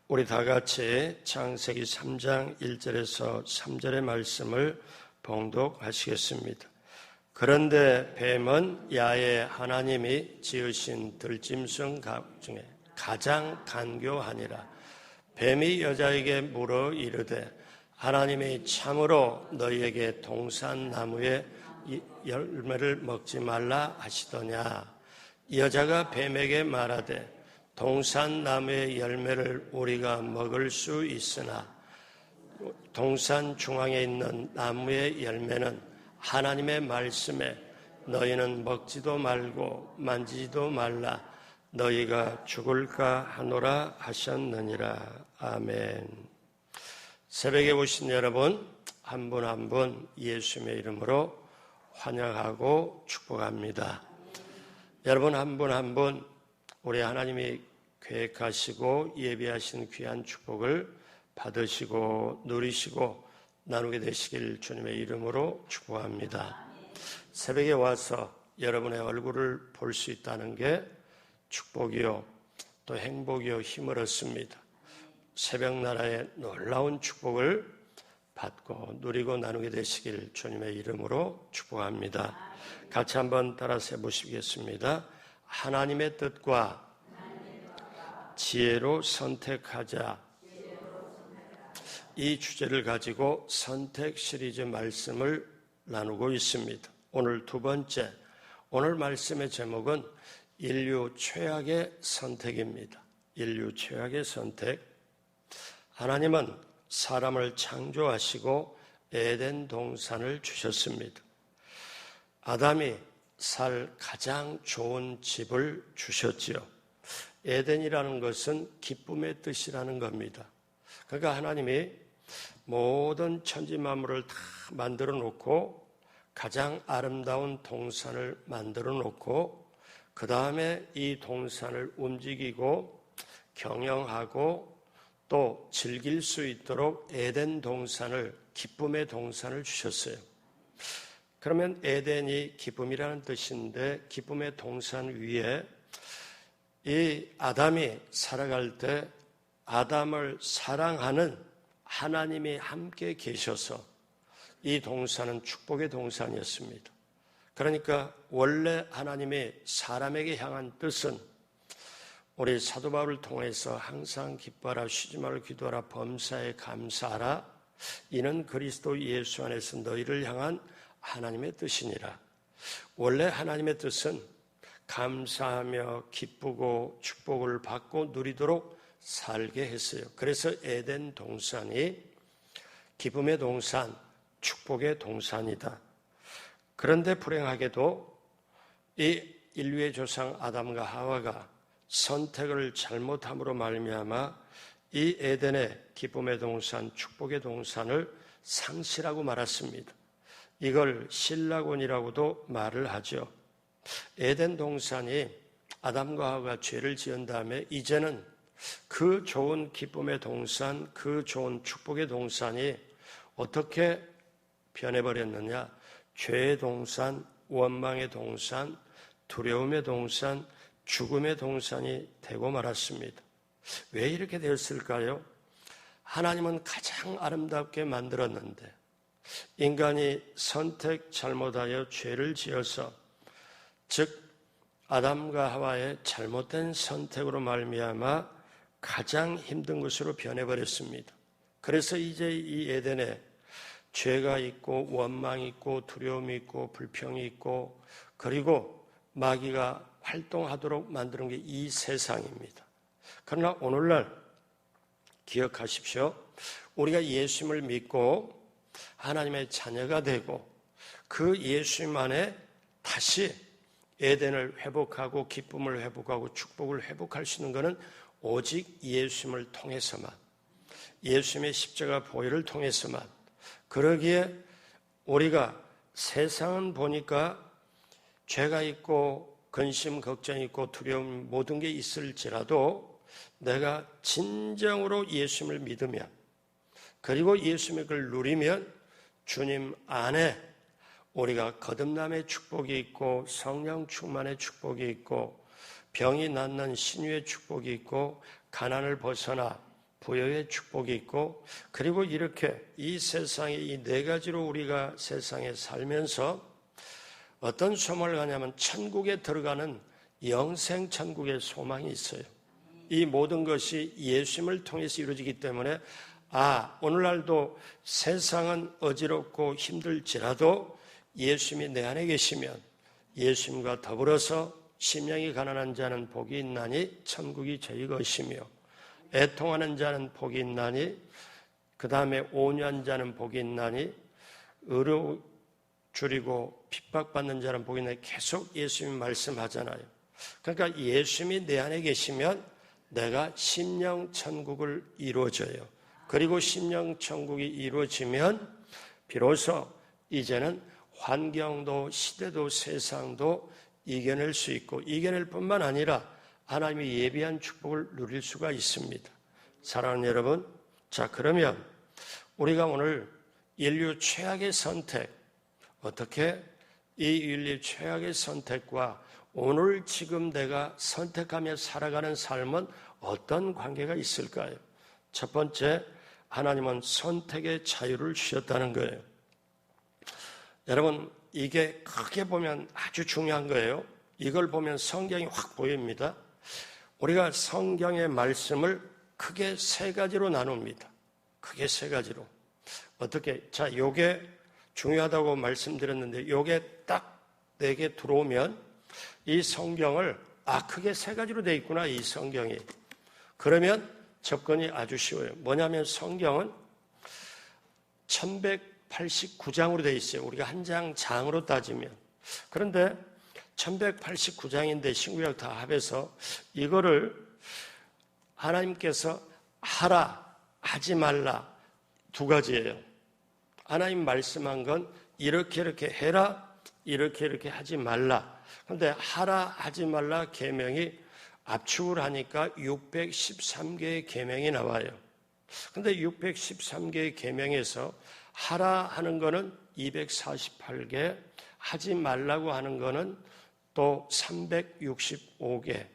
우리 다 같이 창세기 3장 1절에서 3절의 말씀을 봉독하시겠습니다. 그런데 뱀은 야외 하나님이 지으신 들짐승 중에 가장 간교하니라. 뱀이 여자에게 물어 이르되 하나님이 참으로 너희에게 동산나무의 열매를 먹지 말라 하시더냐. 여자가 뱀에게 말하되 동산나무의 열매를 우리가 먹을 수 있으나 동산 중앙에 있는 나무의 열매는 하나님의 말씀에 너희는 먹지도 말고 만지지도 말라 너희가 죽을까 하노라 하셨느니라. 아멘. 새벽에 오신 여러분 한 분 한 분 예수님의 이름으로 환영하고 축복합니다. 여러분 한 분 한 분 우리 하나님이 계획하시고 예비하신 귀한 축복을 받으시고 누리시고 나누게 되시길 주님의 이름으로 축복합니다. 새벽에 와서 여러분의 얼굴을 볼 수 있다는 게 축복이요 또 행복이요 힘을 얻습니다. 새벽 나라의 놀라운 축복을 받고 누리고 나누게 되시길 주님의 이름으로 축복합니다. 같이 한번 따라서 해보시겠습니다. 하나님의 뜻과 지혜로 선택하자. 이 주제를 가지고 선택 시리즈 말씀을 나누고 있습니다. 오늘 두 번째, 오늘 말씀의 제목은 인류 최악의 선택입니다. 인류 최악의 선택. 하나님은 사람을 창조하시고 에덴 동산을 주셨습니다. 아담이 살 가장 좋은 집을 주셨지요. 에덴이라는 것은 기쁨의 뜻이라는 겁니다. 그러니까 하나님이 모든 천지 만물을 다 만들어 놓고 가장 아름다운 동산을 만들어 놓고 그 다음에 이 동산을 움직이고 경영하고 또 즐길 수 있도록 에덴 동산을 기쁨의 동산을 주셨어요. 그러면 에덴이 기쁨이라는 뜻인데 기쁨의 동산 위에 이 아담이 살아갈 때 아담을 사랑하는 하나님이 함께 계셔서 이 동산은 축복의 동산이었습니다. 그러니까 원래 하나님이 사람에게 향한 뜻은 우리 사도 바울을 통해서 항상 기뻐하라 쉬지 말고 기도하라 범사에 감사하라 이는 그리스도 예수 안에서 너희를 향한 하나님의 뜻이니라. 원래 하나님의 뜻은 감사하며 기쁘고 축복을 받고 누리도록 살게 했어요. 그래서 에덴 동산이 기쁨의 동산, 축복의 동산이다. 그런데 불행하게도 이 인류의 조상 아담과 하와가 선택을 잘못함으로 말미암아 이 에덴의 기쁨의 동산, 축복의 동산을 상실하고 말았습니다. 이걸 신라곤이라고도 말을 하죠. 에덴 동산이 아담과 하와가 죄를 지은 다음에 이제는 그 좋은 기쁨의 동산, 그 좋은 축복의 동산이 어떻게 변해버렸느냐? 죄의 동산, 원망의 동산, 두려움의 동산, 죽음의 동산이 되고 말았습니다. 왜 이렇게 되었을까요? 하나님은 가장 아름답게 만들었는데 인간이 선택 잘못하여 죄를 지어서 즉 아담과 하와의 잘못된 선택으로 말미암아 가장 힘든 것으로 변해버렸습니다. 그래서 이제 이 에덴에 죄가 있고 원망이 있고 두려움이 있고 불평이 있고 그리고 마귀가 활동하도록 만드는 게 이 세상입니다. 그러나 오늘날 기억하십시오. 우리가 예수님을 믿고 하나님의 자녀가 되고 그 예수님 안에 다시 에덴을 회복하고 기쁨을 회복하고 축복을 회복할 수 있는 것은 오직 예수님을 통해서만, 예수님의 십자가 보혈을 통해서만. 그러기에 우리가 세상은 보니까 죄가 있고 근심, 걱정이 있고 두려움 모든 게 있을지라도 내가 진정으로 예수님을 믿으면 그리고 예수님의 걸 누리면 주님 안에 우리가 거듭남의 축복이 있고 성령 충만의 축복이 있고 병이 낫는 신유의 축복이 있고 가난을 벗어나 부여의 축복이 있고, 그리고 이렇게 이 세상에 이 네 가지로 우리가 세상에 살면서 어떤 소망을 가냐면 천국에 들어가는 영생 천국의 소망이 있어요. 이 모든 것이 예수님을 통해서 이루어지기 때문에 오늘날도 세상은 어지럽고 힘들지라도 예수님이 내 안에 계시면 예수님과 더불어서 심령이 가난한 자는 복이 있나니 천국이 저희 것이며, 애통하는 자는 복이 있나니, 그 다음에 온유한 자는 복이 있나니, 의로 줄이고 핍박받는 자는 복이 있나니, 계속 예수님이 말씀하잖아요. 그러니까 예수님이 내 안에 계시면 내가 심령 천국을 이루어져요. 그리고 심령 천국이 이루어지면 비로소 이제는 환경도 시대도 세상도 이겨낼 수 있고, 이겨낼 뿐만 아니라 하나님이 예비한 축복을 누릴 수가 있습니다. 사랑하는 여러분, 자, 그러면 우리가 오늘 인류 최악의 선택, 어떻게 이 인류 최악의 선택과 오늘 지금 내가 선택하며 살아가는 삶은 어떤 관계가 있을까요? 첫 번째, 하나님은 선택의 자유를 주셨다는 거예요. 여러분, 이게 크게 보면 아주 중요한 거예요. 이걸 보면 성경이 확 보입니다. 우리가 성경의 말씀을 크게 세 가지로 나눕니다. 크게 세 가지로. 어떻게? 자, 요게 중요하다고 말씀드렸는데, 요게 딱 내게 들어오면 이 성경을 크게 세 가지로 돼 있구나, 이 성경이. 그러면 접근이 아주 쉬워요. 뭐냐면 성경은 1189장으로 돼 있어요. 우리가 한 장으로 따지면. 그런데 1189장인데 신구약 다 합해서 이거를 하나님께서 하라, 하지 말라 두 가지예요. 하나님 말씀한 건 이렇게 해라, 이렇게 하지 말라. 그런데 하라, 하지 말라 계명이 압축을 하니까 613개의 계명이 나와요. 그런데 613개의 계명에서 하라 하는 거는 248개, 하지 말라고 하는 거는 또 365개.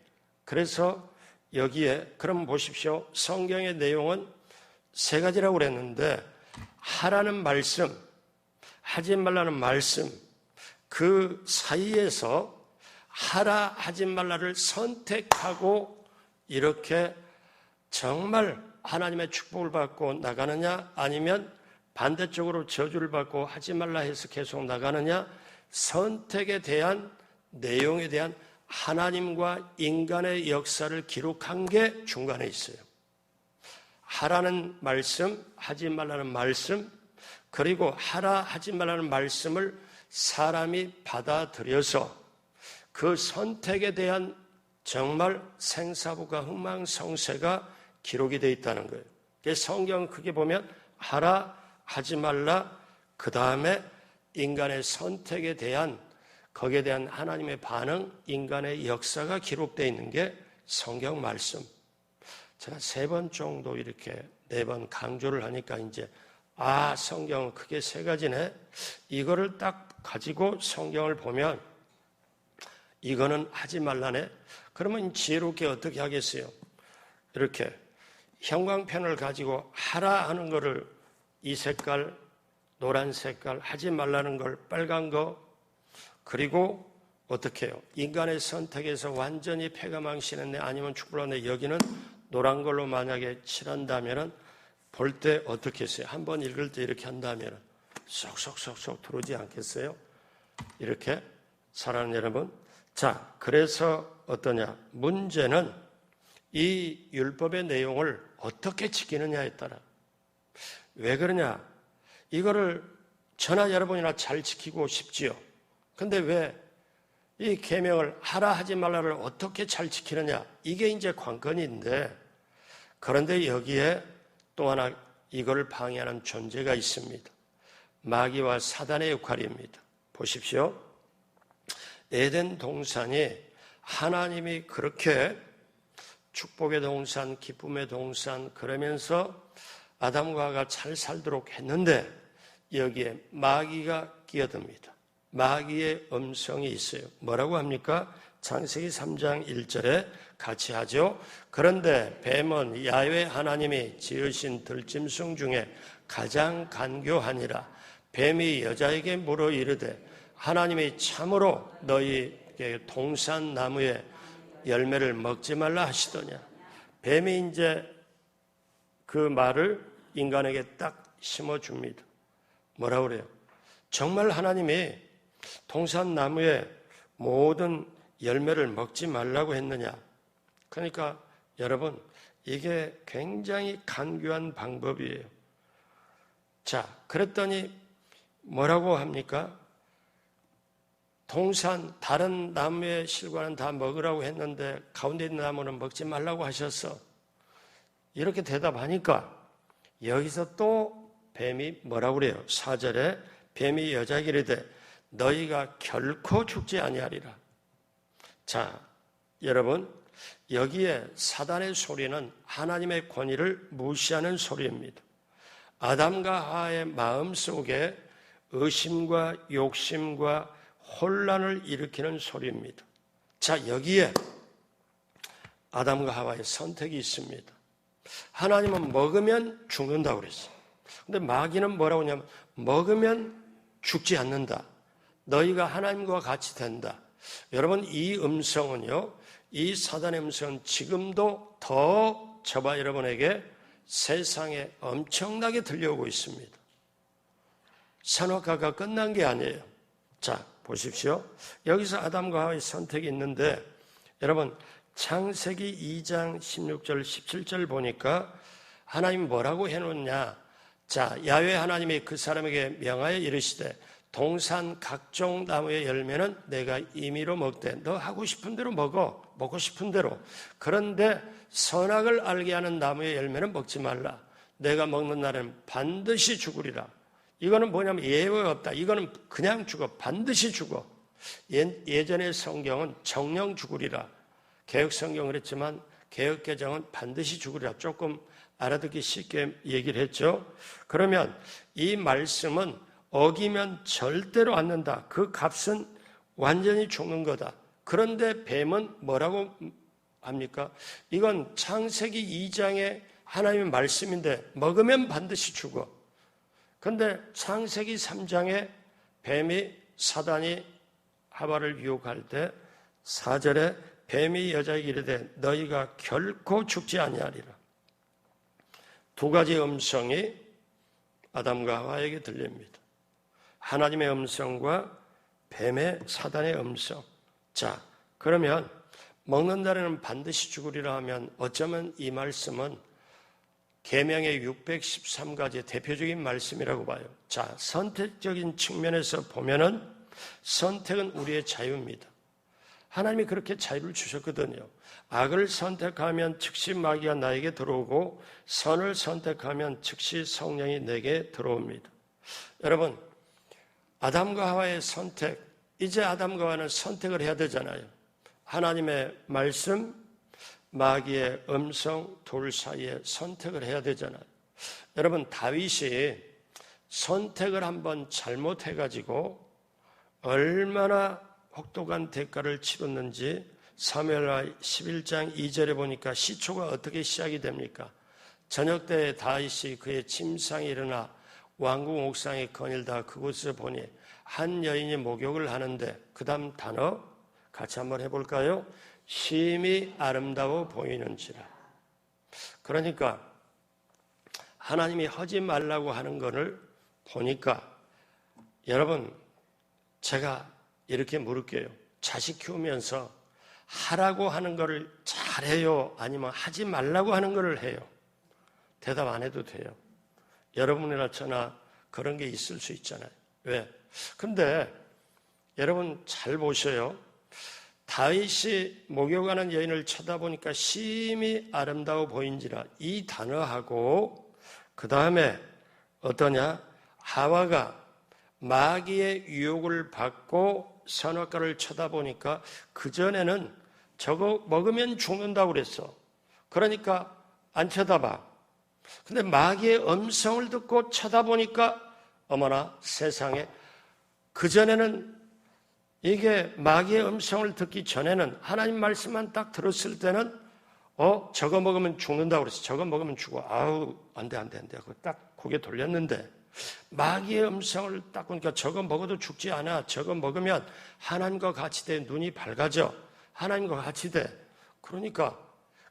그래서 여기에 그럼 보십시오. 성경의 내용은 세 가지라고 그랬는데, 하라는 말씀, 하지 말라는 말씀, 그 사이에서 하라 하지 말라를 선택하고 이렇게 정말 하나님의 축복을 받고 나가느냐, 아니면 반대쪽으로 저주를 받고 하지 말라 해서 계속 나가느냐, 선택에 대한 내용에 대한 하나님과 인간의 역사를 기록한 게 중간에 있어요. 하라는 말씀, 하지 말라는 말씀, 그리고 하라 하지 말라는 말씀을 사람이 받아들여서 그 선택에 대한 정말 생사부가 흥망성쇠가 기록이 되어 있다는 거예요. 성경은 크게 보면 하라, 하지 말라, 그 다음에 인간의 선택에 대한, 거기에 대한 하나님의 반응, 인간의 역사가 기록되어 있는 게 성경 말씀. 제가 3번 정도 이렇게 4번 강조를 하니까 이제 성경은 크게 3가지네. 이거를 딱 가지고 성경을 보면 이거는 하지 말라네. 그러면 지혜롭게 어떻게 하겠어요? 이렇게 형광펜을 가지고 하라 하는 거를 이 색깔, 노란 색깔, 하지 말라는 걸 빨간 거, 그리고 어떻게 해요? 인간의 선택에서 완전히 패가 망신했네, 아니면 축복하네, 여기는 노란 걸로 만약에 칠한다면 볼 때 어떻게 했어요? 한번 읽을 때 이렇게 한다면 쏙쏙쏙쏙 들어오지 않겠어요? 이렇게. 사랑하는 여러분, 자, 그래서 어떠냐? 문제는 이 율법의 내용을 어떻게 지키느냐에 따라. 왜 그러냐? 이거를 저나 여러분이나 잘 지키고 싶지요. 근데 왜 이 계명을 하라 하지 말라를 어떻게 잘 지키느냐? 이게 이제 관건인데, 그런데 여기에 또 하나 이걸 방해하는 존재가 있습니다. 마귀와 사단의 역할입니다. 보십시오. 에덴 동산이 하나님이 그렇게 축복의 동산, 기쁨의 동산 그러면서 아담과 하와가 잘 살도록 했는데 여기에 마귀가 끼어듭니다. 마귀의 음성이 있어요. 뭐라고 합니까? 창세기 3장 1절에 같이 하죠. 그런데 뱀은 야훼 하나님이 지으신 들짐승 중에 가장 간교하니라. 뱀이 여자에게 물어 이르되 하나님이 참으로 너희에게 동산 나무의 열매를 먹지 말라 하시더냐. 뱀이 이제 그 말을 인간에게 딱 심어줍니다. 뭐라 그래요? 정말 하나님이 동산 나무의 모든 열매를 먹지 말라고 했느냐? 그러니까 여러분, 이게 굉장히 간교한 방법이에요. 자, 그랬더니 뭐라고 합니까? 동산 다른 나무의 실과는 다 먹으라고 했는데 가운데 있는 나무는 먹지 말라고 하셨어. 이렇게 대답하니까 여기서 또 뱀이 뭐라고 그래요? 4절에 뱀이 여자에게 이르되 너희가 결코 죽지 아니하리라. 자, 여러분, 여기에 사단의 소리는 하나님의 권위를 무시하는 소리입니다. 아담과 하와의 마음속에 의심과 욕심과 혼란을 일으키는 소리입니다. 자, 여기에 아담과 하와의 선택이 있습니다. 하나님은 먹으면 죽는다고 그랬어요. 근데 마귀는 뭐라고 하냐면 먹으면 죽지 않는다. 너희가 하나님과 같이 된다. 여러분, 이 음성은요, 이 사단의 음성은 지금도 더 저와 여러분에게 세상에 엄청나게 들려오고 있습니다. 선악과가 끝난 게 아니에요. 자, 보십시오. 여기서 아담과 하와의 선택이 있는데 여러분, 창세기 2장 16절 17절 보니까 하나님이 뭐라고 해놓냐. 자, 야훼 하나님이 그 사람에게 명하여 이르시되 동산 각종 나무의 열매는 내가 임의로 먹되 너 하고 싶은 대로 먹고 싶은 대로. 그런데 선악을 알게 하는 나무의 열매는 먹지 말라. 내가 먹는 날에는 반드시 죽으리라. 이거는 뭐냐면 예외가 없다. 이거는 그냥 죽어. 반드시 죽어. 예전의 성경은 정령 죽으리라. 개혁 성경을 했지만 개혁 개정은 반드시 죽으리라. 조금 알아듣기 쉽게 얘기를 했죠. 그러면 이 말씀은 어기면 절대로 않는다. 그 값은 완전히 죽는 거다. 그런데 뱀은 뭐라고 합니까? 이건 창세기 2장의 하나님의 말씀인데 먹으면 반드시 죽어. 그런데 창세기 3장에 뱀이 사단이 하와를 유혹할 때 4절에 뱀이 여자에게 이르되 너희가 결코 죽지 아니하리라. 두 가지 음성이 아담과 하와에게 들립니다. 하나님의 음성과 뱀의 사단의 음성. 자, 그러면 먹는 날에는 반드시 죽으리라 하면 어쩌면 이 말씀은 계명의 613가지의 대표적인 말씀이라고 봐요. 자, 선택적인 측면에서 보면은 선택은 우리의 자유입니다. 하나님이 그렇게 자유를 주셨거든요. 악을 선택하면 즉시 마귀가 나에게 들어오고 선을 선택하면 즉시 성령이 내게 들어옵니다. 여러분, 아담과 하와의 선택, 이제 아담과 하와는 선택을 해야 되잖아요. 하나님의 말씀, 마귀의 음성 둘 사이에 선택을 해야 되잖아요. 여러분, 다윗이 선택을 한번 잘못해가지고 얼마나 혹독한 대가를 치렀는지 사무엘하 11장 2절에 보니까 시초가 어떻게 시작이 됩니까? 저녁 때 다윗이 그의 침상에 일어나 왕궁 옥상에 거닐다 그곳에서 보니 한 여인이 목욕을 하는데 그 다음 단어 같이 한번 해볼까요? 심히 아름다워 보이는지라. 그러니까 하나님이 하지 말라고 하는 것을 보니까 여러분, 제가 이렇게 물을게요. 자식 키우면서 하라고 하는 것을 잘해요? 아니면 하지 말라고 하는 것을 해요? 대답 안 해도 돼요. 여러분이나 저나 그런 게 있을 수 있잖아요. 왜? 근데 여러분 잘 보셔요. 다윗이 목욕하는 여인을 쳐다보니까 심히 아름다워 보인지라. 이 단어하고 그 다음에 어떠냐? 하와가 마귀의 유혹을 받고 선악과를 쳐다보니까 그전에는 저거 먹으면 죽는다고 그랬어. 그러니까 안 쳐다봐. 근데 마귀의 음성을 듣고 쳐다보니까 어머나 세상에, 그전에는 이게 마귀의 음성을 듣기 전에는 하나님 말씀만 딱 들었을 때는 저거 먹으면 죽는다고 그랬어. 저거 먹으면 죽어. 아우, 안 돼. 그거 딱 고개 돌렸는데 마귀의 음성을 딱 보니까 저거 먹어도 죽지 않아. 저거 먹으면 하나님과 같이 돼. 눈이 밝아져. 하나님과 같이 돼. 그러니까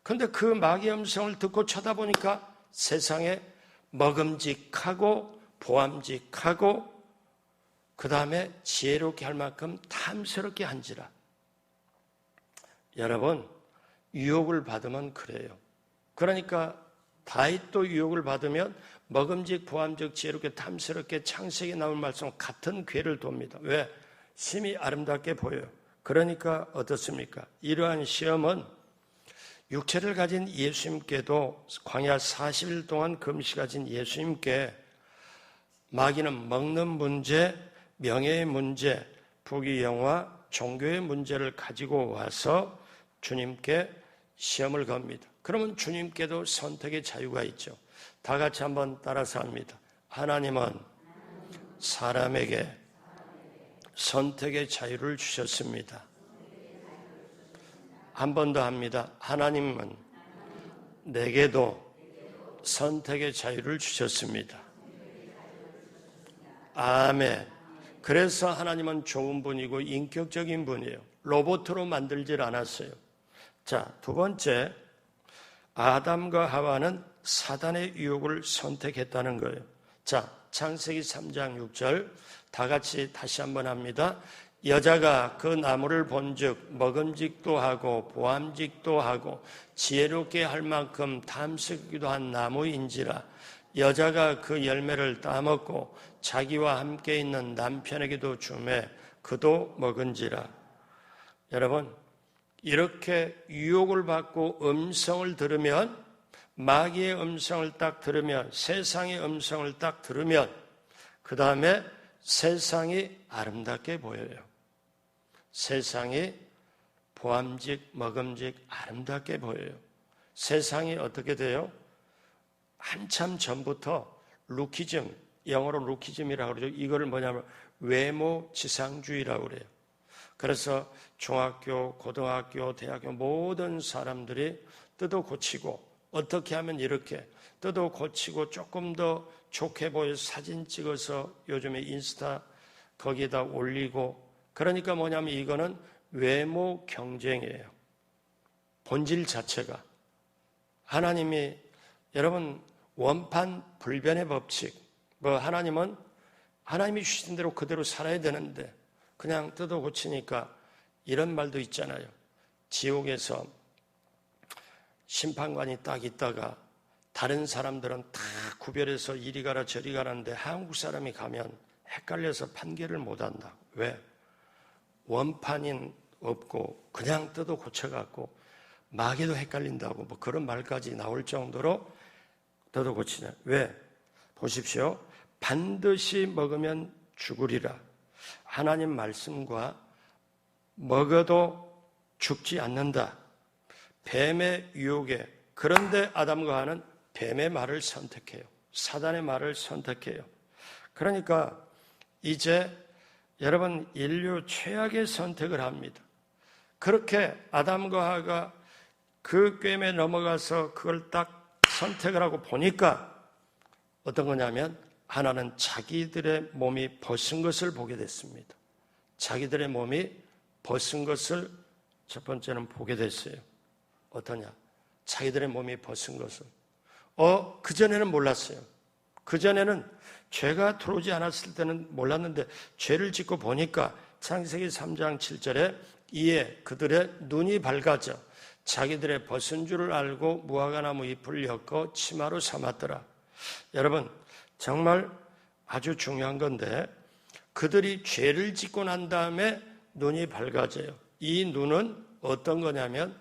근데 그 마귀의 음성을 듣고 쳐다보니까 세상에 먹음직하고 보암직하고 그 다음에 지혜롭게 할 만큼 탐스럽게 한지라. 여러분, 유혹을 받으면 그래요. 그러니까 다윗도 유혹을 받으면 먹음직, 보암직, 지혜롭게, 탐스럽게 창세기에 나온 말씀 같은 궤를 돕니다. 왜? 심히 아름답게 보여요. 그러니까 어떻습니까? 이러한 시험은 육체를 가진 예수님께도 광야 40일 동안 금식하신 예수님께 마귀는 먹는 문제, 명예의 문제, 부귀영화, 종교의 문제를 가지고 와서 주님께 시험을 겁니다. 그러면 주님께도 선택의 자유가 있죠. 다 같이 한번 따라서 합니다. 하나님은 사람에게 선택의 자유를 주셨습니다. 한 번 더 합니다. 하나님은 내게도 선택의 자유를 주셨습니다. 아멘. 그래서 하나님은 좋은 분이고 인격적인 분이에요. 로봇으로 만들질 않았어요. 자, 두 번째, 아담과 하와는 사단의 유혹을 선택했다는 거예요. 자, 창세기 3장 6절 다 같이 다시 한번 합니다. 여자가 그 나무를 본즉 먹음직도 하고 보암직도 하고 지혜롭게 할 만큼 탐스럽기도 한 나무인지라. 여자가 그 열매를 따먹고 자기와 함께 있는 남편에게도 주매 그도 먹은지라. 여러분, 이렇게 유혹을 받고 음성을 들으면, 마귀의 음성을 딱 들으면, 세상의 음성을 딱 들으면 그 다음에 세상이 아름답게 보여요. 세상이 보암직, 먹음직, 아름답게 보여요. 세상이 어떻게 돼요? 한참 전부터 루키즘, 영어로 루키즘이라고 그러죠. 이거를 뭐냐면 외모 지상주의라고 그래요. 그래서 중학교, 고등학교, 대학교 모든 사람들이 뜯어 고치고 어떻게 하면 이렇게 뜯어 고치고 조금 더 좋게 보여서 사진 찍어서 요즘에 인스타 거기에다 올리고, 그러니까 뭐냐면 이거는 외모 경쟁이에요. 본질 자체가. 하나님이, 여러분, 원판 불변의 법칙, 하나님이 주신 대로 그대로 살아야 되는데 그냥 뜯어 고치니까 이런 말도 있잖아요. 지옥에서 심판관이 딱 있다가 다른 사람들은 다 구별해서 이리 가라 저리 가라는데 한국 사람이 가면 헷갈려서 판결을 못한다. 왜? 원판인 없고 그냥 뜯어 고쳐갖고 마귀도 헷갈린다고 뭐 그런 말까지 나올 정도로 뜯어 고치냐. 왜? 보십시오. 반드시 먹으면 죽으리라. 하나님 말씀과 먹어도 죽지 않는다. 뱀의 유혹에. 그런데 아담과 하와는 뱀의 말을 선택해요. 사단의 말을 선택해요. 그러니까 이제 여러분 인류 최악의 선택을 합니다. 그렇게 아담과 하와가 그 꿰매 넘어가서 그걸 딱 선택을 하고 보니까 어떤 거냐면 하나는 자기들의 몸이 벗은 것을 보게 됐습니다. 자기들의 몸이 벗은 것을 첫 번째는 보게 됐어요. 어떠냐? 자기들의 몸이 벗은 것을. 그전에는 몰랐어요. 그전에는 죄가 들어오지 않았을 때는 몰랐는데 죄를 짓고 보니까 창세기 3장 7절에 이에 그들의 눈이 밝아져 자기들의 벗은 줄을 알고 무화과나무 잎을 엮어 치마로 삼았더라. 여러분, 정말 아주 중요한 건데 그들이 죄를 짓고 난 다음에 눈이 밝아져요. 이 눈은 어떤 거냐면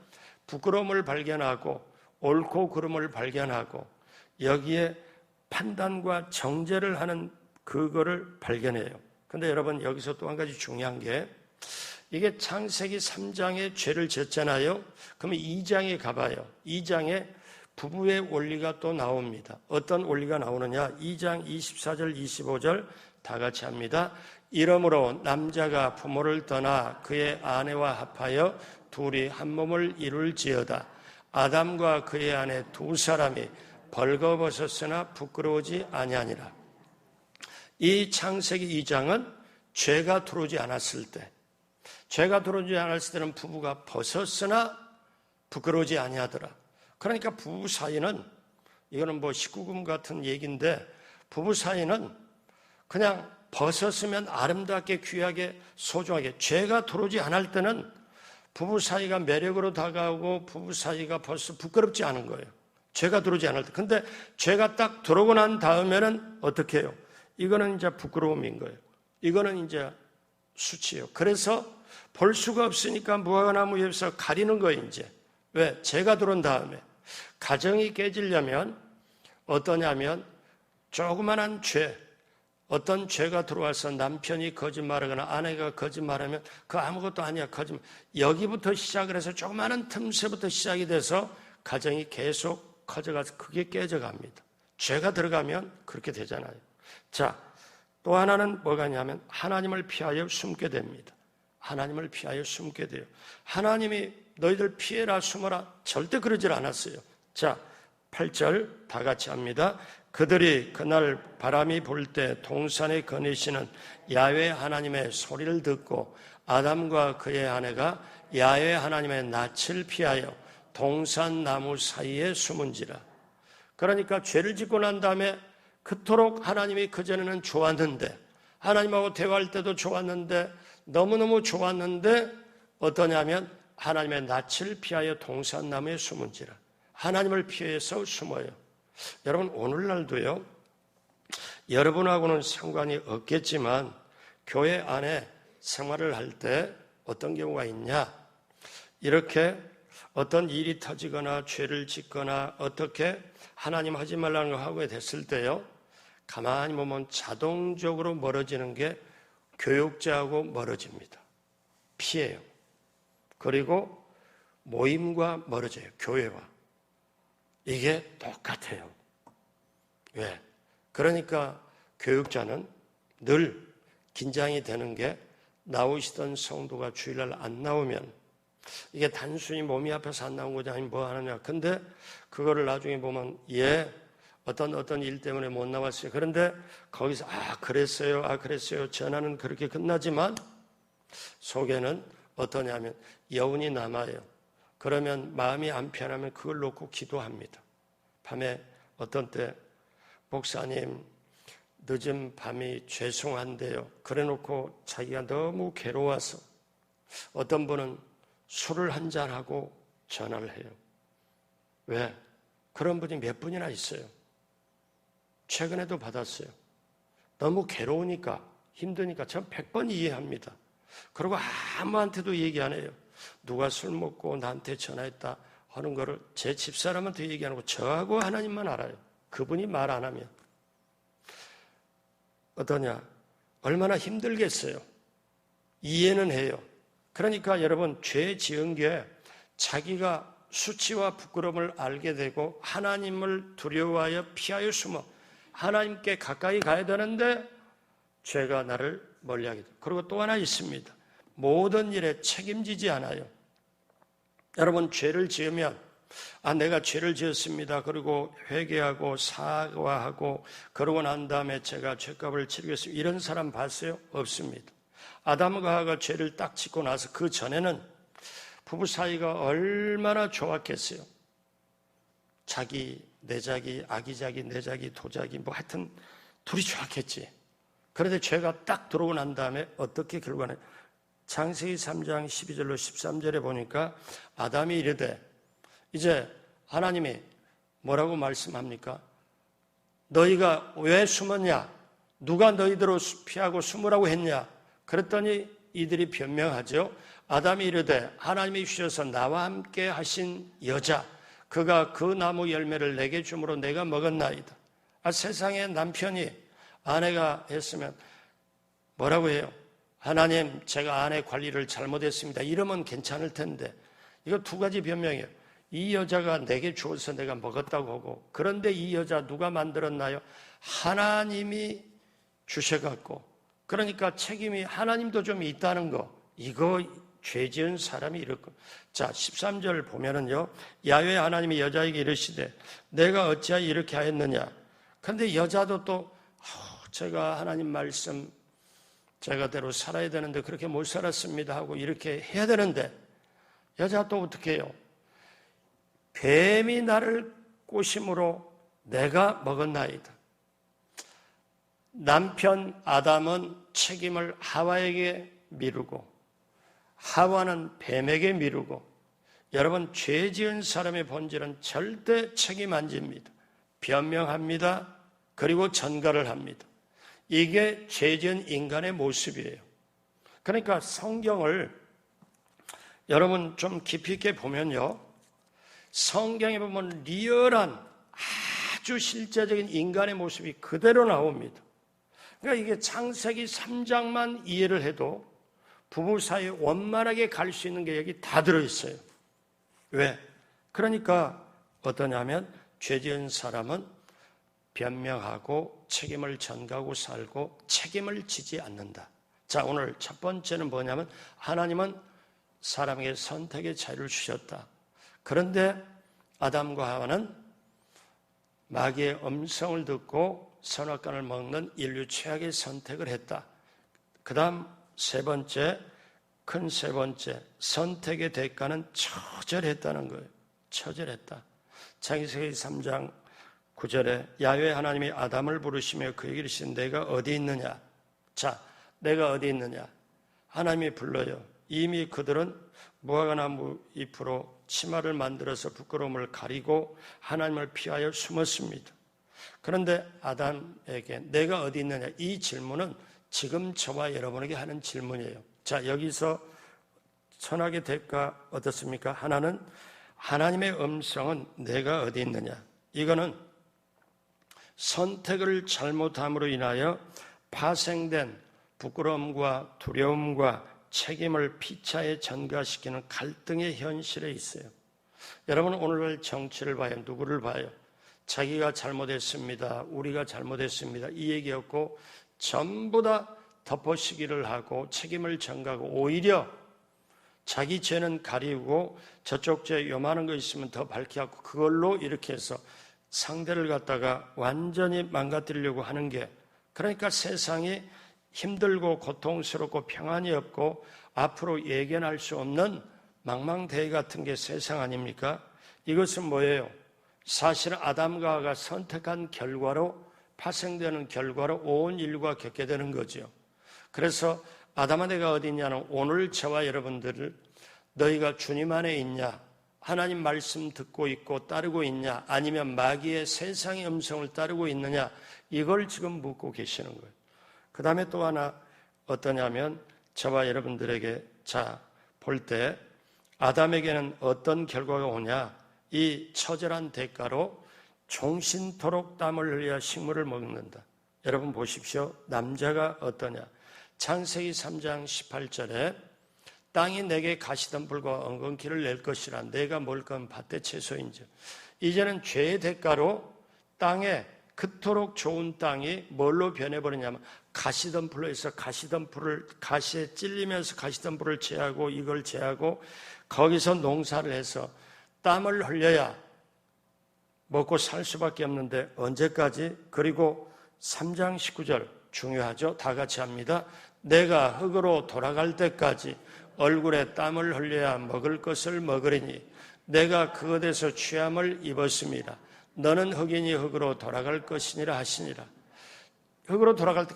부끄러움을 발견하고 옳고 그름을 발견하고 여기에 판단과 정죄를 하는 그거를 발견해요. 근데 여러분 여기서 또 한 가지 중요한 게 이게 창세기 3장에 죄를 졌잖아요. 그러면 2장에 가봐요. 2장에 부부의 원리가 또 나옵니다. 어떤 원리가 나오느냐? 2장 24절 25절 다 같이 합니다. 이러므로 남자가 부모를 떠나 그의 아내와 합하여 둘이 한 몸을 이룰지어다. 아담과 그의 아내 두 사람이 벌거벗었으나 부끄러우지 아니하니라. 이 창세기 2장은 죄가 들어오지 않았을 때, 죄가 들어오지 않았을 때는 부부가 벗었으나 부끄러우지 아니하더라. 그러니까 부부 사이는, 이거는 뭐 19금 같은 얘기인데, 부부 사이는 그냥 벗었으면 아름답게 귀하게 소중하게, 죄가 들어오지 않을 때는 부부 사이가 매력으로 다가오고 부부 사이가 벌써 부끄럽지 않은 거예요. 죄가 들어오지 않을 때. 근데 죄가 딱 들어오고 난 다음에는 어떻게 해요? 이거는 이제 부끄러움인 거예요. 이거는 이제 수치예요. 그래서 볼 수가 없으니까 무화과나무 옆에서 가리는 거예요, 이제. 왜? 죄가 들어온 다음에. 가정이 깨지려면 어떠냐면 조그만한 죄, 어떤 죄가 들어와서 남편이 거짓말하거나 아내가 거짓말하면 그거 아무것도 아니야, 거짓말. 여기부터 시작을 해서 조그마한 틈새부터 시작이 돼서 가정이 계속 커져가서 그게 깨져갑니다. 죄가 들어가면 그렇게 되잖아요. 자, 또 하나는 뭐가냐면 하나님을 피하여 숨게 됩니다. 하나님을 피하여 숨게 돼요. 하나님이 너희들 피해라 숨어라 절대 그러질 않았어요. 자, 8절 다 같이 합니다. 그들이 그날 바람이 불 때 동산에 거니시는 야훼 하나님의 소리를 듣고 아담과 그의 아내가 야훼 하나님의 낯을 피하여 동산 나무 사이에 숨은지라. 그러니까 죄를 짓고 난 다음에 그토록 하나님이 그전에는 좋았는데, 하나님하고 대화할 때도 좋았는데, 너무너무 좋았는데 어떠냐면 하나님의 낯을 피하여 동산나무에 숨은지라. 하나님을 피해서 숨어요. 여러분, 오늘날도요, 여러분하고는 상관이 없겠지만 교회 안에 생활을 할 때 어떤 경우가 있냐? 이렇게 어떤 일이 터지거나 죄를 짓거나 어떻게 하나님 하지 말라는 거 하고 됐을 때요, 가만히 보면 자동적으로 멀어지는 게 교육자하고 멀어집니다. 피해요. 그리고 모임과 멀어져요. 교회와. 이게 똑같아요. 왜? 그러니까 교육자는 늘 긴장이 되는 게 나오시던 성도가 주일날 안 나오면 이게 단순히 몸이 아파서 안 나온 거지 아니면 뭐 하느냐. 근데 그거를 나중에 보면 어떤 일 때문에 못 나왔어요. 그런데 거기서 그랬어요. 전화는 그렇게 끝나지만 속에는 어떠냐면 여운이 남아요. 그러면 마음이 안 편하면 그걸 놓고 기도합니다. 밤에 어떤 때 목사님 늦은 밤이 죄송한데요. 그래놓고 자기가 너무 괴로워서 어떤 분은 술을 한잔하고 전화를 해요. 왜? 그런 분이 몇 분이나 있어요. 최근에도 받았어요. 너무 괴로우니까 힘드니까 전 100번 이해합니다. 그리고 아무한테도 얘기 안 해요. 누가 술 먹고 나한테 전화했다 하는 거를 제 집사람한테 얘기 안 하고 저하고 하나님만 알아요. 그분이 말 안 하면. 어떠냐? 얼마나 힘들겠어요. 이해는 해요. 그러니까 여러분, 죄 지은 게 자기가 수치와 부끄러움을 알게 되고 하나님을 두려워하여 피하여 숨어 하나님께 가까이 가야 되는데 죄가 나를 멀리하게 돼요. 그리고 또 하나 있습니다. 모든 일에 책임지지 않아요. 여러분, 죄를 지으면 내가 죄를 지었습니다. 그리고 회개하고 사과하고 그러고 난 다음에 제가 죄값을 치르겠습니다. 이런 사람 봤어요? 없습니다. 아담과 하와가 죄를 딱 짓고 나서 그 전에는 부부 사이가 얼마나 좋았겠어요. 자기, 내 자기, 아기자기, 내 자기, 도자기 뭐 하여튼 둘이 좋았겠지. 그런데 죄가 딱 들어오고 난 다음에 어떻게 결과는 창세기 3장 12절로 13절에 보니까 아담이 이르되, 이제 하나님이 뭐라고 말씀합니까? 너희가 왜 숨었냐? 누가 너희들을 피하고 숨으라고 했냐? 그랬더니 이들이 변명하죠. 아담이 이르되 하나님이 주셔서 나와 함께 하신 여자, 그가 그 나무 열매를 내게 주므로 내가 먹었나이다. 세상에 남편이 아내가 했으면 뭐라고 해요? 하나님, 제가 아내 관리를 잘못했습니다. 이러면 괜찮을 텐데 이거 두 가지 변명이에요. 이 여자가 내게 주어서 내가 먹었다고 하고, 그런데 이 여자 누가 만들었나요? 하나님이 주셔갖고, 그러니까 책임이 하나님도 좀 있다는 거. 이거 죄 지은 사람이 이럴 거. 자, 13절 보면은요, 야훼 하나님이 여자에게 이르시되 내가 어찌하여 이렇게 하였느냐. 그런데 여자도 또 제가 하나님 말씀 제가대로 살아야 되는데 그렇게 못 살았습니다 하고 이렇게 해야 되는데, 여자 또 어떻게 해요? 뱀이 나를 꼬심으로 내가 먹었나이다. 남편 아담은 책임을 하와에게 미루고 하와는 뱀에게 미루고, 여러분, 죄 지은 사람의 본질은 절대 책임 안 집니다. 변명합니다. 그리고 전가를 합니다. 이게 죄 지은 인간의 모습이에요. 그러니까 성경을 여러분 좀 깊이 있게 보면요, 성경에 보면 리얼한 아주 실제적인 인간의 모습이 그대로 나옵니다. 그러니까 이게 창세기 3장만 이해를 해도 부부 사이에 원만하게 갈 수 있는 게 여기 다 들어있어요. 왜? 그러니까 어떠냐면 죄 지은 사람은 변명하고 책임을 전가하고 살고 책임을 지지 않는다. 자, 오늘 첫 번째는 뭐냐면 하나님은 사람에게 선택의 자유를 주셨다. 그런데 아담과 하와는 마귀의 음성을 듣고 선악과를 먹는 인류 최악의 선택을 했다. 그 다음 큰 세 번째, 선택의 대가는 처절했다는 거예요. 처절했다. 창세기 3장 9절에 야훼 하나님이 아담을 부르시며 그에게 이르시되 내가 어디 있느냐. 자, 내가 어디 있느냐. 하나님이 불러요. 이미 그들은 무화과나무 잎으로 치마를 만들어서 부끄러움을 가리고 하나님을 피하여 숨었습니다. 그런데 아담에게 내가 어디 있느냐, 이 질문은 지금 저와 여러분에게 하는 질문이에요. 자, 여기서 선악의 대가 어떻습니까? 하나는 하나님의 음성은 내가 어디 있느냐. 이거는 선택을 잘못함으로 인하여 파생된 부끄러움과 두려움과 책임을 피차에 전가시키는 갈등의 현실에 있어요. 여러분은 오늘 정치를 봐요. 누구를 봐요? 자기가 잘못했습니다. 우리가 잘못했습니다. 이 얘기였고 전부 다 덮어쓰기를 하고 책임을 전가하고 오히려 자기 죄는 가리우고 저쪽 죄 요만한 거 있으면 더 밝히고 그걸로 이렇게 해서 상대를 갖다가 완전히 망가뜨리려고 하는 게, 그러니까 세상이 힘들고 고통스럽고 평안이 없고 앞으로 예견할 수 없는 망망대해 같은 게 세상 아닙니까? 이것은 뭐예요? 사실은 아담과 하와가 선택한 결과로 파생되는 결과로 온 인류가 겪게 되는 거죠. 그래서 아담아 내가 어디 있냐는 오늘 저와 여러분들을 너희가 주님 안에 있냐, 하나님 말씀 듣고 있고 따르고 있냐, 아니면 마귀의 세상의 음성을 따르고 있느냐, 이걸 지금 묻고 계시는 거예요. 그 다음에 또 하나 어떠냐면 저와 여러분들에게 자 볼 때 아담에게는 어떤 결과가 오냐, 이 처절한 대가로 종신토록 땀을 흘려 식물을 먹는다. 여러분 보십시오. 남자가 어떠냐. 창세기 3장 18절에 땅이 내게 가시덤불과 엉겅퀴를 낼 것이라 내가 먹을 건 밭의 채소인지. 이제는 죄의 대가로 땅에 그토록 좋은 땅이 뭘로 변해버리냐면 가시덤불로 해서 가시에 찔리면서 가시덤불을 제하고 이걸 제하고 거기서 농사를 해서 땀을 흘려야 먹고 살 수밖에 없는데 언제까지? 그리고 3장 19절 중요하죠. 다 같이 합니다. 내가 흙으로 돌아갈 때까지 얼굴에 땀을 흘려야 먹을 것을 먹으리니 내가 그것에서 취함을 입었습니다. 너는 흙이니 흙으로 돌아갈 것이니라 하시니라. 흙으로 돌아갈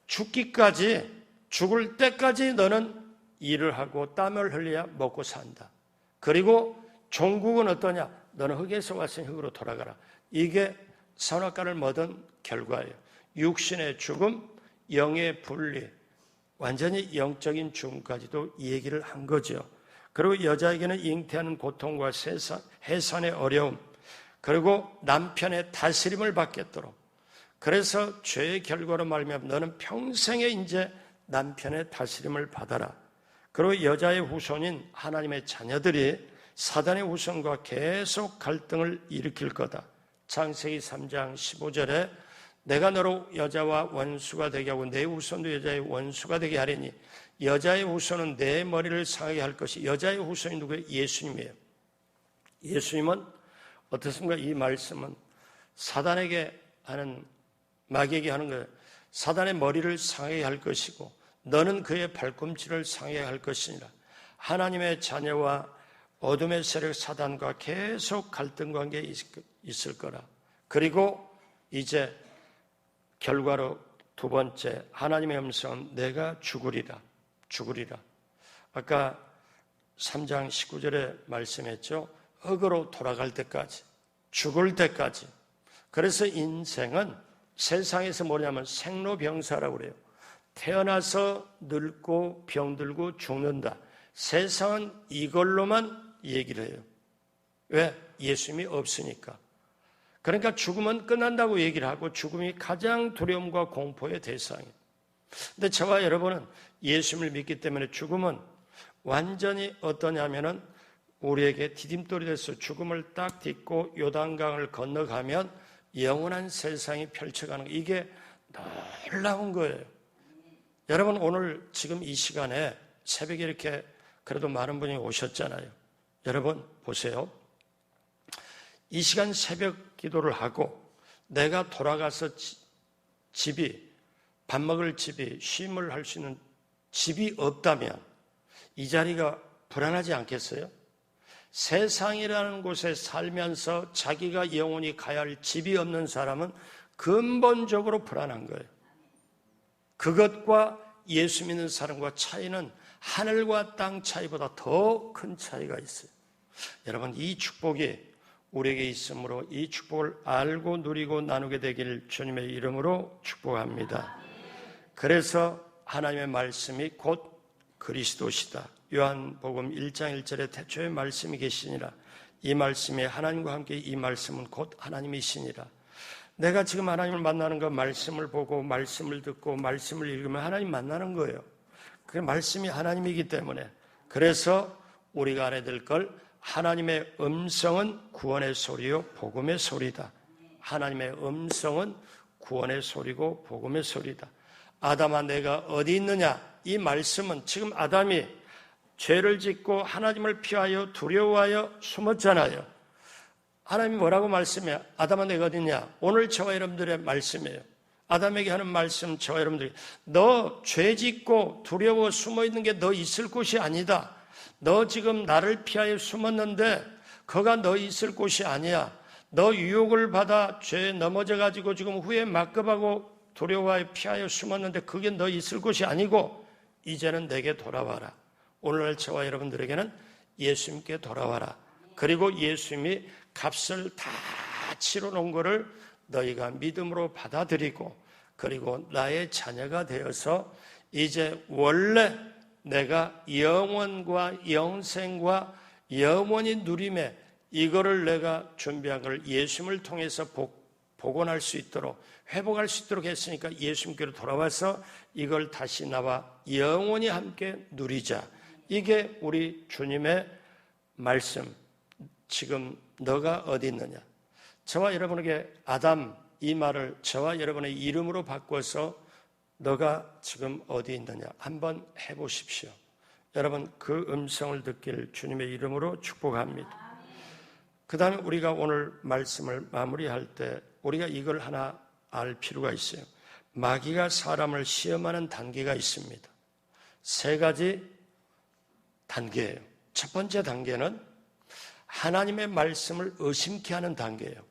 때까지, 죽을 때까지 너는 일을 하고 땀을 흘려야 먹고 산다. 그리고 종국은 어떠냐? 너는 흙에서 왔으니 흙으로 돌아가라. 이게 선악과를 먹은 결과예요. 육신의 죽음, 영의 분리, 완전히 영적인 죽음까지도 이 얘기를 한 거죠. 그리고 여자에게는 잉태하는 고통과 해산의 어려움, 그리고 남편의 다스림을 받겠도록. 그래서 죄의 결과로 말미암아 너는 평생에 이제 남편의 다스림을 받아라. 그리고 여자의 후손인 하나님의 자녀들이 사단의 후손과 계속 갈등을 일으킬 거다. 창세기 3장 15절에 내가 너로 여자와 원수가 되게 하고 내 후손도 여자의 원수가 되게 하리니 여자의 후손은 내 머리를 상하게 할 것이. 여자의 후손이 누구예요? 예수님이에요. 예수님은 어떻습니까? 이 말씀은 사단에게 하는, 마귀에게 하는 거예요. 사단의 머리를 상하게 할 것이고 너는 그의 발꿈치를 상하게 할 것이니라. 하나님의 자녀와 어둠의 세력 사단과 계속 갈등 관계에 있을 거라. 그리고 이제 결과로 두 번째, 하나님의 음성은 내가 죽으리라. 아까 3장 19절에 말씀했죠. 흙으로 돌아갈 때까지, 죽을 때까지. 그래서 인생은 세상에서 뭐냐면 생로병사라고 그래요. 태어나서 늙고 병들고 죽는다. 세상은 이걸로만 얘기를 해요. 왜? 예수님이 없으니까. 그러니까 죽음은 끝난다고 얘기를 하고 죽음이 가장 두려움과 공포의 대상이에요. 근데 저와 여러분은 예수님을 믿기 때문에 죽음은 완전히 어떠냐면은 우리에게 디딤돌이 돼서 죽음을 딱 딛고 요단강을 건너가면 영원한 세상이 펼쳐가는 거, 이게 놀라운 거예요. 여러분 오늘 지금 이 시간에 새벽에 이렇게 그래도 많은 분이 오셨잖아요. 여러분 보세요. 이 시간 새벽 기도를 하고 내가 돌아가서 집이, 밥 먹을 집이, 쉼을 할 수 있는 집이 없다면 이 자리가 불안하지 않겠어요? 세상이라는 곳에 살면서 자기가 영원히 가야 할 집이 없는 사람은 근본적으로 불안한 거예요. 그것과 예수 믿는 사람과 차이는 하늘과 땅 차이보다 더 큰 차이가 있어요. 여러분 이 축복이 우리에게 있으므로 이 축복을 알고 누리고 나누게 되기를 주님의 이름으로 축복합니다. 그래서 하나님의 말씀이 곧 그리스도시다. 요한복음 1장 1절에 태초에 말씀이 계시니라. 이 말씀이 하나님과 함께 이 말씀은 곧 하나님이시니라. 내가 지금 하나님을 만나는 거 말씀을 보고 말씀을 듣고 말씀을 읽으면 하나님 만나는 거예요. 그 말씀이 하나님이기 때문에. 그래서 우리가 알아야 될 걸 하나님의 음성은 구원의 소리요 복음의 소리다. 하나님의 음성은 구원의 소리고 복음의 소리다. 아담아 내가 어디 있느냐? 이 말씀은 지금 아담이 죄를 짓고 하나님을 피하여 두려워하여 숨었잖아요. 하나님이 뭐라고 말씀해요? 아담아 내가 어디 있냐? 오늘 저와 여러분들의 말씀이에요. 아담에게 하는 말씀, 저와 여러분들이 너 죄 짓고 두려워 숨어 있는 게 너 있을 곳이 아니다. 너 지금 나를 피하여 숨었는데 그가 너 있을 곳이 아니야. 너 유혹을 받아 죄에 넘어져가지고 지금 후에 막급하고 두려워하여 피하여 숨었는데 그게 너 있을 곳이 아니고 이제는 내게 돌아와라. 오늘날 저와 여러분들에게는 예수님께 돌아와라. 그리고 예수님이 값을 다 치러놓은 것을 너희가 믿음으로 받아들이고 그리고 나의 자녀가 되어서 이제 원래 내가 영원과 영생과 영원히 누림에 이거를 내가 준비한 걸 예수님을 통해서 복원할 수 있도록 회복할 수 있도록 했으니까 예수님께로 돌아와서 이걸 다시 나와 영원히 함께 누리자. 이게 우리 주님의 말씀. 지금 너가 어디 있느냐? 저와 여러분에게 아담 이 말을 저와 여러분의 이름으로 바꿔서 너가 지금 어디 있느냐 한번 해보십시오. 여러분 그 음성을 듣기를 주님의 이름으로 축복합니다. 그 다음에 우리가 오늘 말씀을 마무리할 때 우리가 이걸 하나 알 필요가 있어요. 마귀가 사람을 시험하는 단계가 있습니다. 세 가지 단계예요. 첫 번째 단계는 하나님의 말씀을 의심케 하는 단계예요.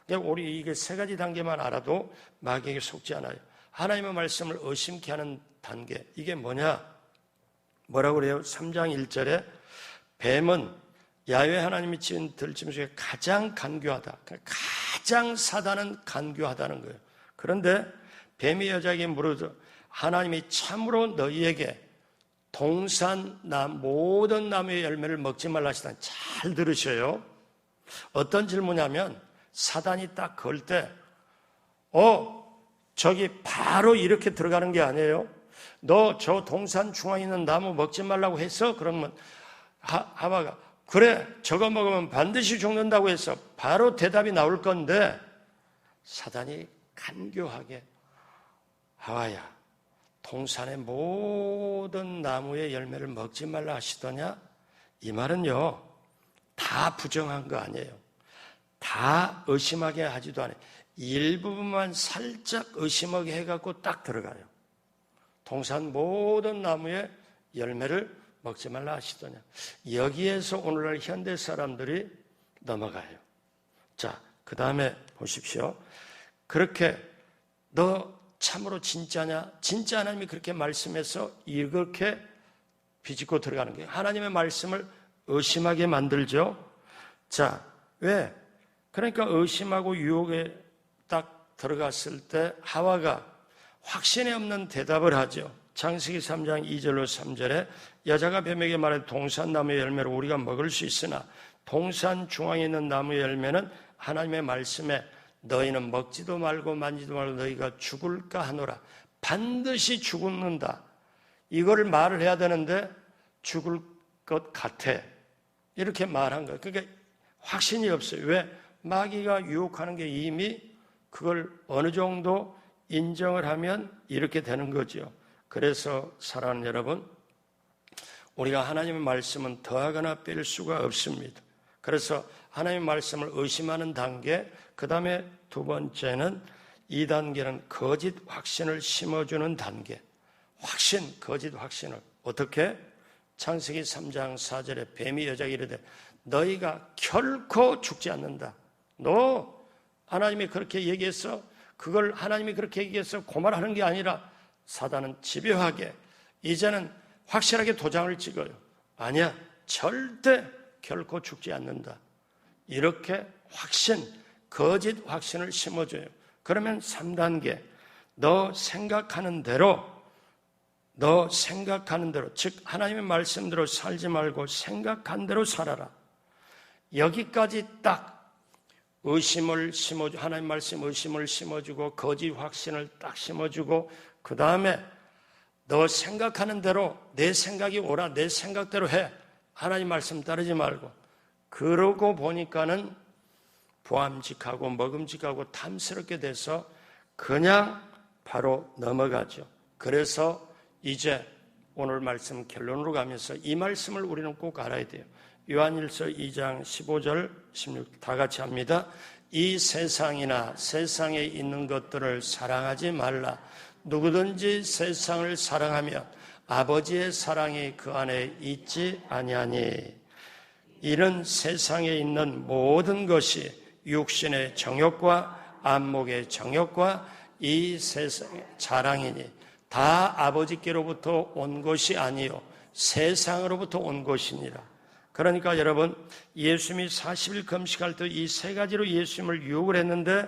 그러니까 우리 이게 세 가지 단계만 알아도 마귀에게 속지 않아요. 하나님의 말씀을 의심케 하는 단계. 이게 뭐냐? 뭐라고 그래요? 3장 1절에 뱀은 야훼 하나님이 지은 들짐 중에 가장 간교하다. 가장 사단은 간교하다는 거예요. 그런데 뱀이 여자에게 물어도 하나님이 참으로 너희에게 모든 나무의 열매를 먹지 말라 하시다니 잘 들으셔요. 어떤 질문이냐면 사단이 딱 걸 때 저기 바로 이렇게 들어가는 게 아니에요. 너 저 동산 중앙에 있는 나무 먹지 말라고 했어? 그러면 하와가 그래, 저거 먹으면 반드시 죽는다고 해서 바로 대답이 나올 건데 사단이 간교하게 하와야, 동산의 모든 나무의 열매를 먹지 말라 하시더냐? 이 말은요, 다 부정한 거 아니에요. 다 의심하게 하지도 않아요. 일부분만 살짝 의심하게 해갖고 딱 들어가요. 동산 모든 나무의 열매를 먹지 말라 하시더냐. 여기에서 오늘날 현대 사람들이 넘어가요. 자, 그 다음에 보십시오. 그렇게 너 참으로 진짜냐? 진짜 하나님이 그렇게 말씀해서 이렇게 비집고 들어가는 거예요. 하나님의 말씀을 의심하게 만들죠. 자, 왜? 그러니까 의심하고 유혹에 딱 들어갔을 때 하와가 확신이 없는 대답을 하죠. 창세기 3장 2절로 3절에 여자가 뱀에게 말해 동산 나무의 열매를 우리가 먹을 수 있으나 동산 중앙에 있는 나무의 열매는 하나님의 말씀에 너희는 먹지도 말고 만지도 말고 너희가 죽을까 하노라. 반드시 죽는다. 이거를 말을 해야 되는데 죽을 것 같아. 이렇게 말한 거예요. 그러니까 확신이 없어요. 왜? 마귀가 유혹하는 게 이미 그걸 어느 정도 인정을 하면 이렇게 되는 거죠. 그래서 사랑하는 여러분, 우리가 하나님의 말씀은 더하거나 뺄 수가 없습니다. 그래서 하나님의 말씀을 의심하는 단계, 그 다음에 두 번째는 이 단계는 거짓 확신을 심어주는 단계. 확신, 거짓 확신을. 어떻게? 창세기 3장 4절에 뱀이 여자에게 이르되 너희가 결코 죽지 않는다. 너 하나님이 그렇게 얘기해서 그걸 하나님이 그렇게 얘기해서 고말하는 게 아니라 사단은 집요하게 이제는 확실하게 도장을 찍어요. 아니야, 절대 결코 죽지 않는다. 이렇게 확신, 거짓 확신을 심어줘요. 그러면 3단계, 너 생각하는 대로, 즉 하나님의 말씀대로 살지 말고 생각한 대로 살아라. 여기까지 딱 의심을 심어주고, 하나님 말씀 의심을 심어주고 거짓 확신을 딱 심어주고, 그 다음에 너 생각하는 대로 내 생각이 옳아, 내 생각대로 해. 하나님 말씀 따르지 말고. 그러고 보니까는 보암직하고 먹음직하고 탐스럽게 돼서 그냥 바로 넘어가죠. 그래서 이제 오늘 말씀 결론으로 가면서 이 말씀을 우리는 꼭 알아야 돼요. 요한일서 2장 15절 16 다 같이 합니다. 이 세상이나 세상에 있는 것들을 사랑하지 말라. 누구든지 세상을 사랑하면 아버지의 사랑이 그 안에 있지 아니하니. 이는 세상에 있는 모든 것이 육신의 정욕과 안목의 정욕과 이 세상의 자랑이니 다 아버지께로부터 온 것이 아니요 세상으로부터 온 것이니라. 그러니까 여러분, 예수님이 40일 금식할 때 이 세 가지로 예수님을 유혹을 했는데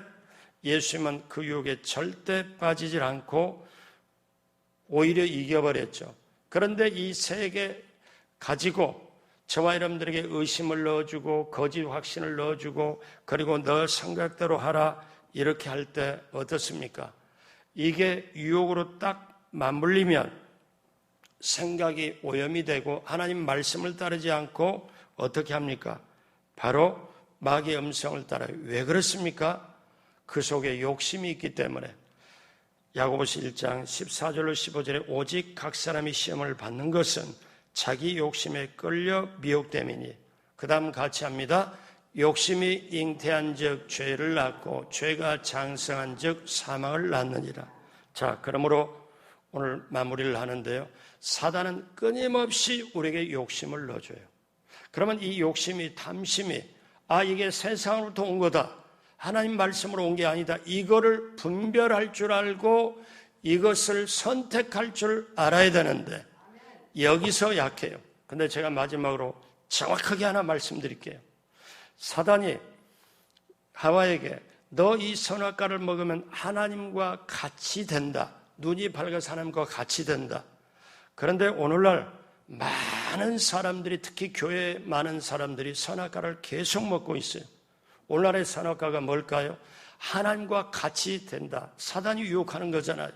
예수님은 그 유혹에 절대 빠지질 않고 오히려 이겨버렸죠. 그런데 이 세 개 가지고 저와 여러분들에게 의심을 넣어주고 거짓 확신을 넣어주고 그리고 너 생각대로 하라 이렇게 할 때 어떻습니까? 이게 유혹으로 딱 맞물리면 생각이 오염이 되고 하나님 말씀을 따르지 않고 어떻게 합니까? 바로 마귀의 음성을 따라요. 왜 그렇습니까? 그 속에 욕심이 있기 때문에. 야고보서 1장 14절로 15절에 오직 각 사람이 시험을 받는 것은 자기 욕심에 끌려 미혹됨이니. 그 다음 같이 합니다. 욕심이 잉태한 즉 죄를 낳고 죄가 장성한 즉 사망을 낳느니라. 자, 그러므로 오늘 마무리를 하는데요. 사단은 끊임없이 우리에게 욕심을 넣어줘요. 그러면 이 욕심이, 탐심이 이게 세상으로부터 온 거다. 하나님 말씀으로 온 게 아니다. 이거를 분별할 줄 알고 이것을 선택할 줄 알아야 되는데 여기서 약해요. 근데 제가 마지막으로 정확하게 하나 말씀드릴게요. 사단이 하와에게 너 이 선악과를 먹으면 하나님과 같이 된다. 눈이 밝아서 하나님과 같이 된다. 그런데 오늘날 많은 사람들이, 특히 교회에 많은 사람들이 선악과를 계속 먹고 있어요. 오늘날의 선악과가 뭘까요? 하나님과 같이 된다. 사단이 유혹하는 거잖아요.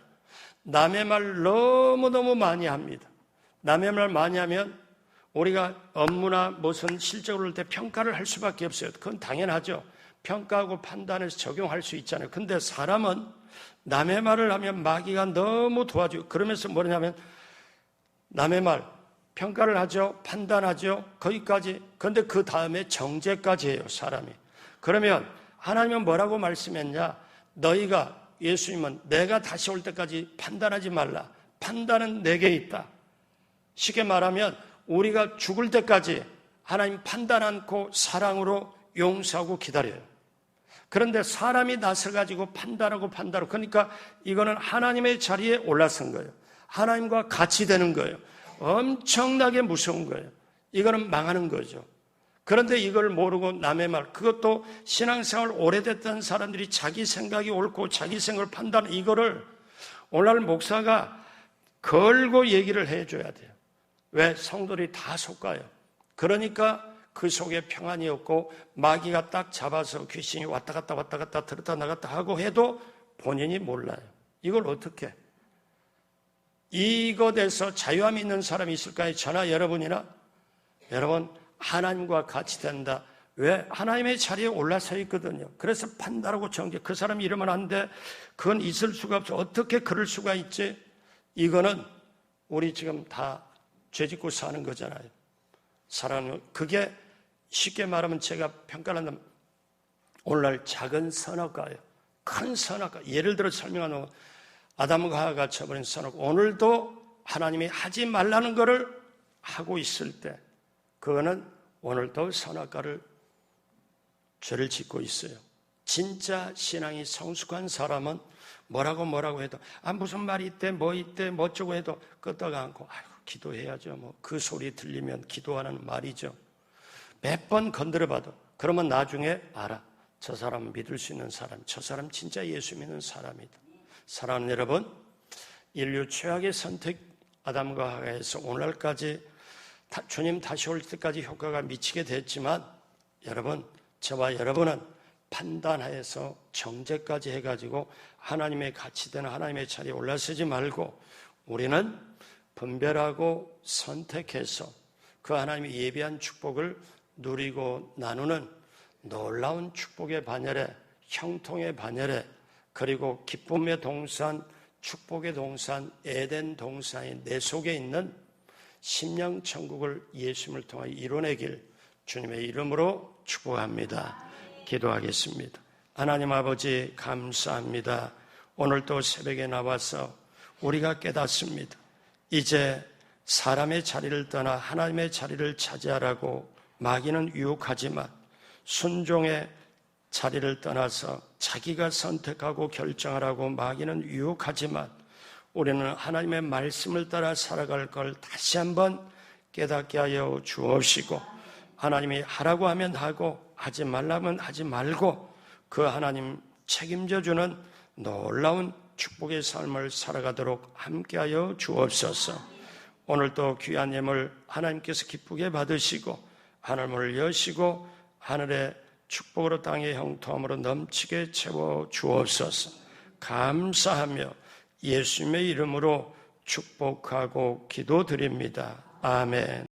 남의 말 너무너무 많이 합니다. 남의 말 많이 하면 우리가 업무나 무슨 실적으로 올 때 평가를 할 수밖에 없어요. 그건 당연하죠. 평가하고 판단해서 적용할 수 있잖아요. 근데 사람은 남의 말을 하면 마귀가 너무 도와줘요. 그러면서 뭐냐면 남의 말 평가를 하죠. 판단하죠. 거기까지. 그런데 그 다음에 정죄까지 해요. 사람이. 그러면 하나님은 뭐라고 말씀했냐? 너희가, 예수님은 내가 다시 올 때까지 판단하지 말라. 판단은 내게 있다. 쉽게 말하면 우리가 죽을 때까지 하나님 판단 않고 사랑으로 용서하고 기다려요. 그런데 사람이 낯을 가지고 판단하고 그러니까 이거는 하나님의 자리에 올라선 거예요. 하나님과 같이 되는 거예요. 엄청나게 무서운 거예요. 이거는 망하는 거죠. 그런데 이걸 모르고 남의 말, 그것도 신앙생활 오래됐던 사람들이 자기 생각이 옳고 자기 생각을 판단하는 이거를 오늘 목사가 걸고 얘기를 해줘야 돼요. 왜? 성도들이 다 속아요. 그러니까 그 속에 평안이 없고 마귀가 딱 잡아서 귀신이 왔다 갔다 들었다 나갔다 하고 해도 본인이 몰라요. 이걸 어떻게 해? 이것에서 자유함이 있는 사람이 있을까요? 저나 여러분이나? 여러분, 하나님과 같이 된다. 왜? 하나님의 자리에 올라서 있거든요. 그래서 판단하고 정죄. 그 사람이 이러면 안 돼. 그건 있을 수가 없어. 어떻게 그럴 수가 있지? 이거는 우리 지금 다 죄짓고 사는 거잖아요. 사랑은 그게 쉽게 말하면 제가 평가를 한다면 오늘날 작은 선악과예요. 큰 선악과. 예를 들어 설명하면 아담과 하와가 쳐버린 선악과. 오늘도 하나님이 하지 말라는 것을 하고 있을 때 그거는 오늘도 선악과를 죄를 짓고 있어요. 진짜 신앙이 성숙한 사람은 뭐라고 해도 무슨 말이 있대 뭐 있대 뭐 어쩌고 해도 끄떡 않고 기도해야죠. 뭐 그 소리 들리면 기도하는 말이죠. 몇 번 건드려봐도 그러면 나중에 알아. 저 사람 믿을 수 있는 사람, 저 사람 진짜 예수 믿는 사람이다. 사랑하는 여러분, 인류 최악의 선택 아담과 하와에서 오늘날까지 주님 다시 올 때까지 효과가 미치게 됐지만 여러분, 저와 여러분은 판단하에서 정죄까지 해가지고 하나님의 같이 되는 하나님의 자리에 올라서지 말고 우리는 분별하고 선택해서 그 하나님의 예비한 축복을 누리고 나누는 놀라운 축복의 반열에, 형통의 반열에, 그리고 기쁨의 동산, 축복의 동산, 에덴 동산이 내 속에 있는 심령 천국을 예수님을 통하여 이뤄내길 주님의 이름으로 축복합니다. 기도하겠습니다. 하나님 아버지 감사합니다. 오늘도 새벽에 나와서 우리가 깨닫습니다. 이제 사람의 자리를 떠나 하나님의 자리를 차지하라고 마귀는 유혹하지만 순종의 자리를 떠나서 자기가 선택하고 결정하라고 마귀는 유혹하지만 우리는 하나님의 말씀을 따라 살아갈 걸 다시 한번 깨닫게 하여 주옵시고 하나님이 하라고 하면 하고 하지 말라면 하지 말고 그 하나님 책임져 주는 놀라운 축복의 삶을 살아가도록 함께하여 주옵소서. 오늘도 귀한 예물 하나님께서 기쁘게 받으시고 하늘문을 여시고 하늘의 축복으로 땅의 형통함으로 넘치게 채워 주옵소서. 감사하며 예수님의 이름으로 축복하고 기도드립니다. 아멘.